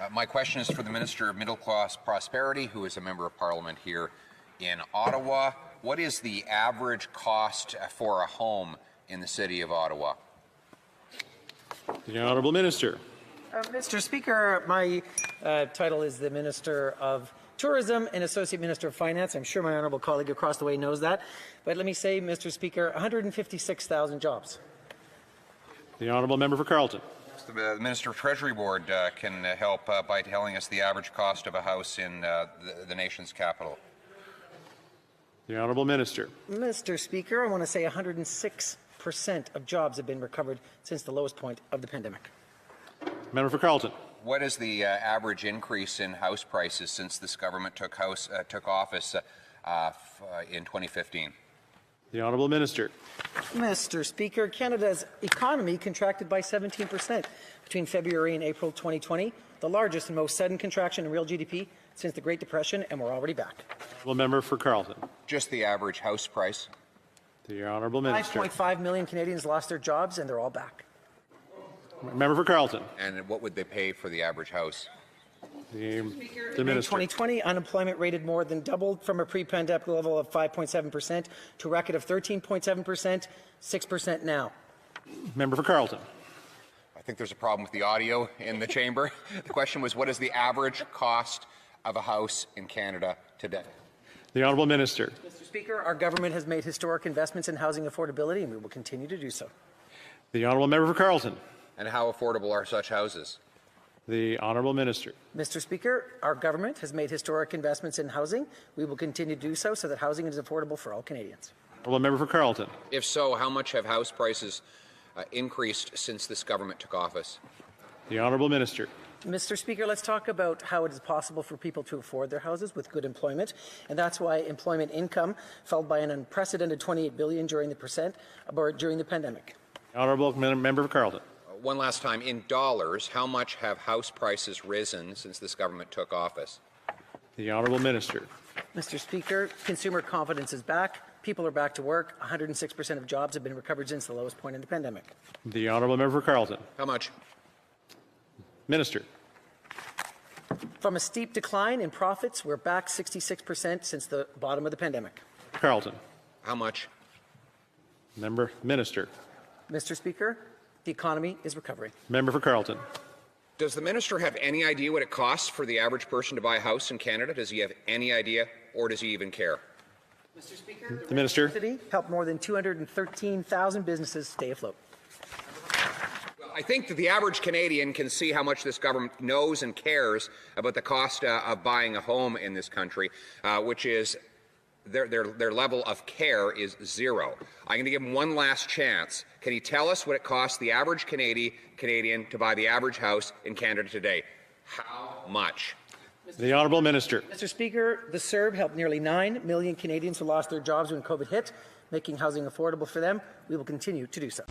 My question is for the Minister of Middle Class Prosperity, who is a Member of Parliament here in Ottawa. What is the average cost for a home in the City of Ottawa? The Honourable Minister. Mr. Speaker, my title is the Minister of Tourism and Associate Minister of Finance. I'm sure my honourable colleague across the way knows that. But let me say, Mr. Speaker, 156,000 jobs. The Honourable Member for Carleton. The Minister of Treasury Board can help by telling us the average cost of a house in the nation's capital. The Honourable Minister. Mr. Speaker, I want to say 106% of jobs have been recovered since the lowest point of the pandemic. Member for Carleton. What is the average increase in house prices since this government took office in 2015? The Honourable Minister. Mr. Speaker, Canada's economy contracted by 17% between February and April 2020, the largest and most sudden contraction in real GDP since the Great Depression, and we're already back. Honourable Member for Carleton. Just the average house price? The Honourable Minister. 5.5 million Canadians lost their jobs, and they're all back. Member for Carleton. And what would they pay for the average house? The In Minister. 2020, unemployment rate had more than doubled from a pre-pandemic level of 5.7% to a record of 13.7%, 6% now. Member for Carleton. I think there's a problem with the audio in the chamber. The question was, what is the average cost of a house in Canada today? The Honourable Minister. Mr. Speaker, our government has made historic investments in housing affordability, and we will continue to do so. The Honourable Member for Carleton. And how affordable are such houses? The Honourable Minister. Mr. Speaker, our government has made historic investments in housing. We will continue to do so that housing is affordable for all Canadians. Honourable Member for Carleton. If so, how much have house prices increased since this government took office? The Honourable Minister. Mr. Speaker, let's talk about how it is possible for people to afford their houses with good employment, and that's why employment income fell by an unprecedented $28 billion during the pandemic. Honourable Member for Carleton. One last time, in dollars, how much have house prices risen since this government took office? The Honourable Minister. Mr. Speaker, consumer confidence is back. People are back to work. 106% of jobs have been recovered since the lowest point in the pandemic. The Honourable Member for Carleton. How much? Minister. From a steep decline in profits, we're back 66% since the bottom of the pandemic. Carleton. How much? Minister. Mr. Speaker, the economy is recovering. Member for Carleton. Does the minister have any idea what it costs for the average person to buy a house in Canada? Does he have any idea, or does he even care? Mr. Speaker, the Minister. City helped more than 213,000 businesses stay afloat. Well, I think that the average Canadian can see how much this government knows and cares about the cost of buying a home in this country, which is their level of care is zero. I'm going to give him one last chance. Can he tell us what it costs the average Canadian to buy the average house in Canada today? How much? The Honourable Minister. Mr. Speaker, the CERB helped nearly 9 million Canadians who lost their jobs when COVID hit, making housing affordable for them. We will continue to do so.